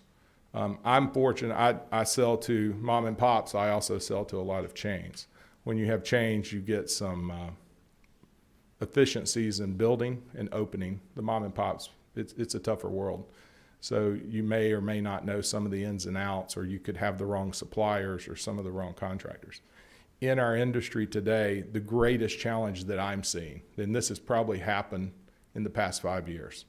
Speaker 12: I'm fortunate, I sell to mom and pops, I also sell to a lot of chains. When you have chains, you get some efficiencies in building and opening. The mom and pops, it's a tougher world. So you may or may not know some of the ins and outs, or you could have the wrong suppliers or some of the wrong contractors. In our industry today, the greatest challenge that I'm seeing, and this has probably happened in the past 5 years,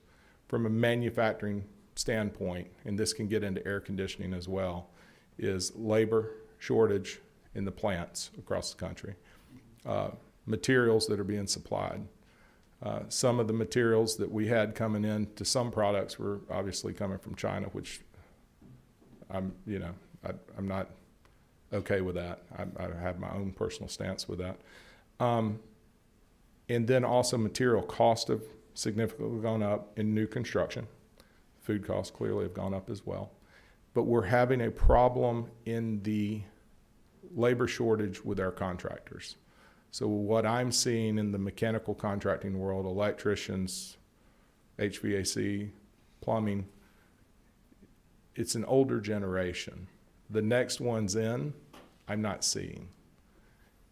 Speaker 12: from a manufacturing standpoint, and this can get into air conditioning as well, is labor shortage in the plants across the country. Materials that are being supplied. Some of the materials that we had coming in to some products were obviously coming from China, which I'm not okay with that. I have my own personal stance with that. And then also material costs have significantly gone up in new construction. Food costs clearly have gone up as well. But we're having a problem in the labor shortage with our contractors. So what I'm seeing in the mechanical contracting world, electricians, HVAC, plumbing, it's an older generation. The next ones in, I'm not seeing.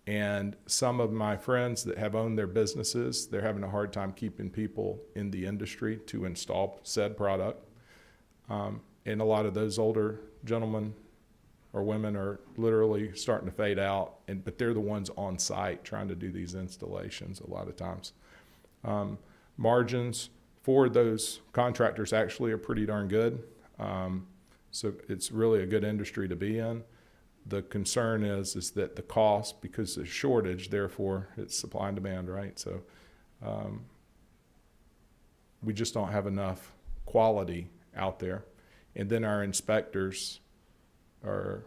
Speaker 12: And some of my friends that have owned their businesses, they're having a hard time keeping people in the industry to install said product. And a lot of those older gentlemen or women are literally starting to fade out, but they're the ones on site trying to do these installations a lot of times. Margins for those contractors actually are pretty darn good. So it's really a good industry to be in. The concern is that the cost, because there's shortage, therefore it's supply and demand, right? So we just don't have enough quality out there. And then our inspectors are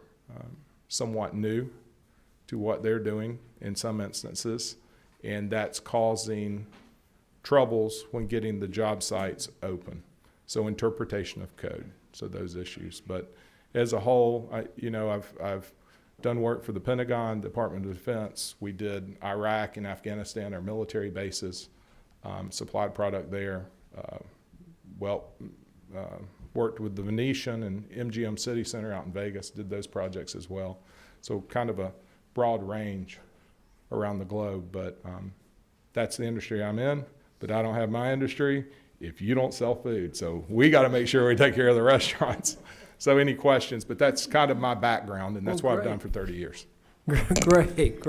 Speaker 12: somewhat new to what they're doing in some instances, and that's causing troubles when getting the job sites open. So interpretation of code, so those issues. But as a whole, I've done work for the Pentagon, Department of Defense. We did Iraq and Afghanistan, our military bases, supplied product there. Worked with the Venetian and MGM City Center out in Vegas, did those projects as well. So kind of a broad range around the globe, but that's the industry I'm in, but I don't have my industry if you don't sell food. So we got to make sure we take care of the restaurants. So any questions, but that's kind of my background, and that's what I've done for 30 years.
Speaker 1: Great.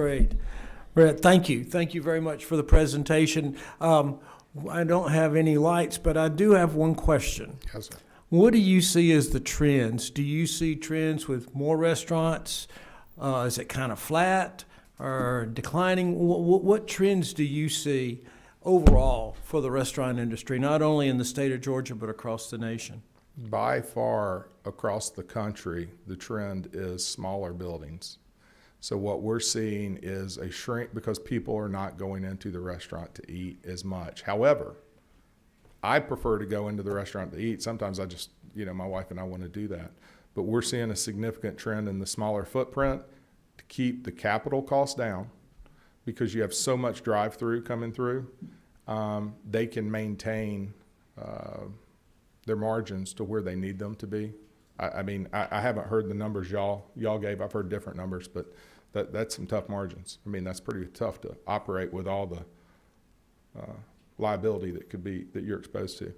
Speaker 1: Brett, thank you. Thank you very much for the presentation. I don't have any lights, but I do have one question.
Speaker 12: Yes, sir.
Speaker 1: What do you see as the trends? Do you see trends with more restaurants? Is it kind of flat or declining? What trends do you see overall for the restaurant industry, not only in the state of Georgia, but across the nation?
Speaker 12: By far across the country, the trend is smaller buildings. So what we're seeing is a shrink because people are not going into the restaurant to eat as much. However, I prefer to go into the restaurant to eat. Sometimes I just, my wife and I want to do that. But we're seeing a significant trend in the smaller footprint to keep the capital costs down because you have so much drive-through coming through. They can maintain their margins to where they need them to be. I haven't heard the numbers y'all gave. I've heard different numbers, but that's some tough margins. That's pretty tough to operate with all the liability that you're exposed to.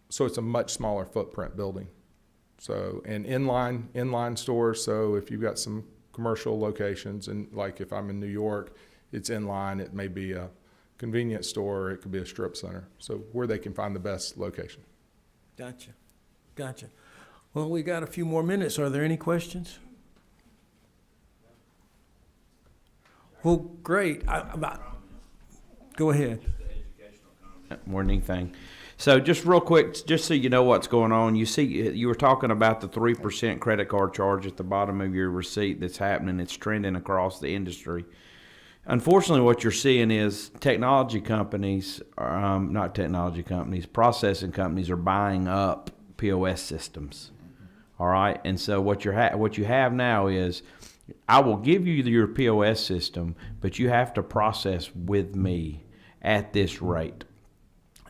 Speaker 12: So it's a much smaller footprint building. So, and inline stores. So if you've got some commercial locations, and like if I'm in New York, it's inline. It may be a convenience store, or it could be a strip center. So where they can find the best location.
Speaker 1: Gotcha. Well, we got a few more minutes. Are there any questions? Well, great. Go ahead.
Speaker 7: More than anything. So just real quick, just so you know what's going on, you were talking about the 3% credit card charge at the bottom of your receipt that's happening. It's trending across the industry. Unfortunately, what you're seeing is processing companies are buying up POS systems. All right, and so what you have now is, I will give you your POS system, but you have to process with me at this rate.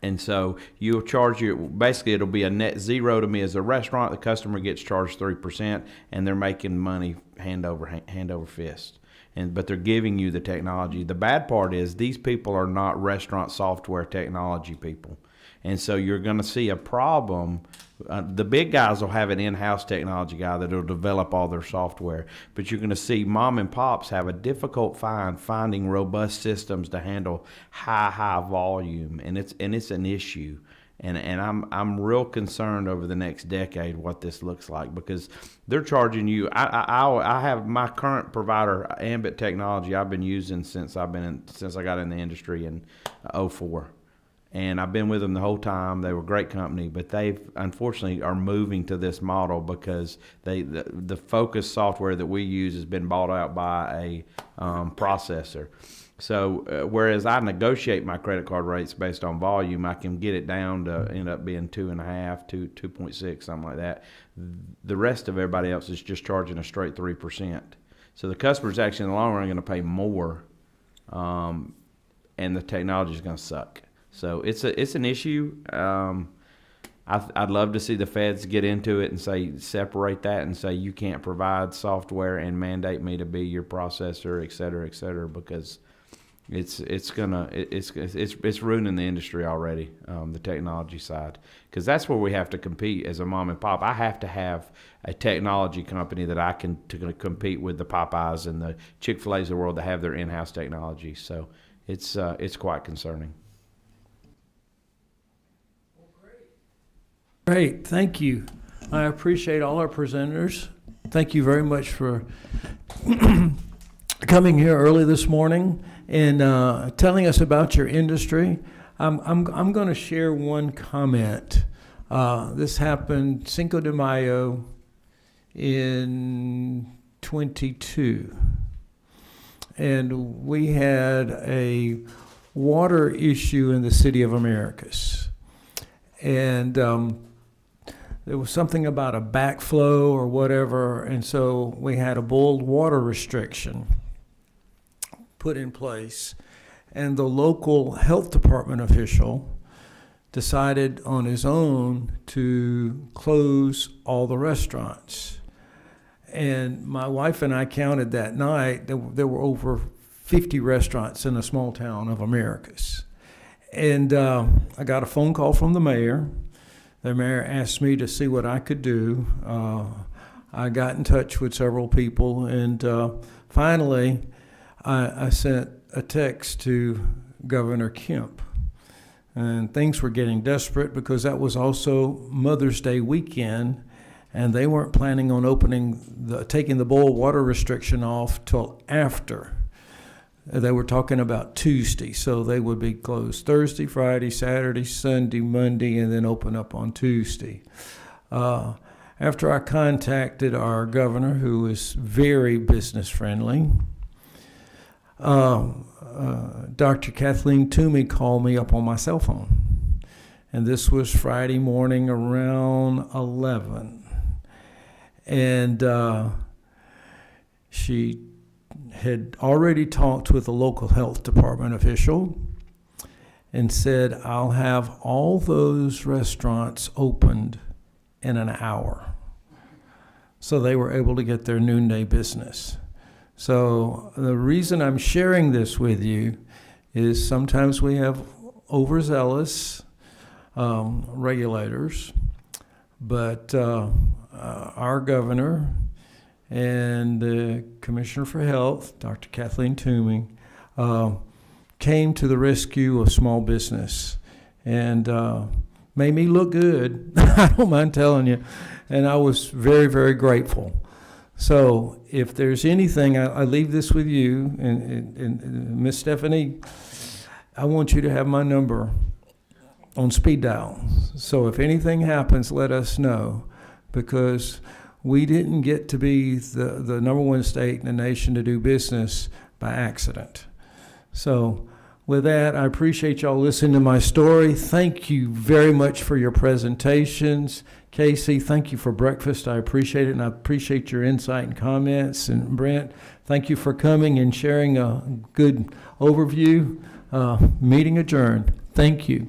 Speaker 7: And so you'll charge basically it'll be a net zero to me as a restaurant. The customer gets charged 3%, and they're making money hand over fist. But they're giving you the technology. The bad part is these people are not restaurant software technology people. And so you're going to see a problem. The big guys will have an in-house technology guy that will develop all their software. But you're going to see mom and pops have a difficult finding robust systems to handle high volume, and it's an issue. And I'm real concerned over the next decade what this looks like, because they're charging you. I have my current provider, Ambit Technology, I've been using since I got in the industry in 2004. And I've been with them the whole time. They were a great company, but they unfortunately are moving to this model because the Focus software that we use has been bought out by a processor. So whereas I negotiate my credit card rates based on volume, I can get it down to end up being 2.5, 2.6, something like that. The rest of everybody else is just charging a straight 3%. So the customer's actually in the long run going to pay more, and the technology is going to suck. So it's an issue. I'd love to see the feds get into it and separate that and say you can't provide software and mandate me to be your processor, et cetera, because it's ruining the industry already, the technology side, because that's where we have to compete as a mom and pop. I have to have a technology company that I can to compete with the Popeyes and the Chick-fil-A's of the world that have their in-house technology. So it's quite concerning.
Speaker 1: Great, thank you. I appreciate all our presenters. Thank you very much for coming here early this morning and telling us about your industry. I'm going to share one comment. This happened Cinco de Mayo in 22. And we had a water issue in the city of Americus. And there was something about a backflow or whatever, and so we had a boiled water restriction put in place. And the local health department official decided on his own to close all the restaurants. And my wife and I counted that night, there were over 50 restaurants in a small town of Americus. And I got a phone call from the mayor. The mayor asked me to see what I could do. I got in touch with several people, and finally I sent a text to Governor Kemp. And things were getting desperate because that was also Mother's Day weekend, and they weren't planning on taking the boil water restriction off till after. They were talking about Tuesday, so they would be closed Thursday, Friday, Saturday, Sunday, Monday, and then open up on Tuesday. After I contacted our governor, who is very business friendly, Dr. Kathleen Toomey called me up on my cell phone, and this was Friday morning around 11, and she had already talked with a local health department official and said, I'll have all those restaurants opened in an hour. So they were able to get their noonday business. So the reason I'm sharing this with you is sometimes we have overzealous regulators, but our governor and the Commissioner for Health, Dr. Kathleen Toomey, came to the rescue of small business and made me look good. I don't mind telling you. And I was very, very grateful. So if there's anything, I leave this with you. And Miss Stephanie, I want you to have my number on speed dial. So if anything happens, let us know, because we didn't get to be the number one state in the nation to do business by accident. So with that, I appreciate y'all listening to my story. Thank you very much for your presentations. Casey, thank you for breakfast. I appreciate it, and I appreciate your insight and comments. And Brent, thank you for coming and sharing a good overview. Meeting adjourned. Thank you.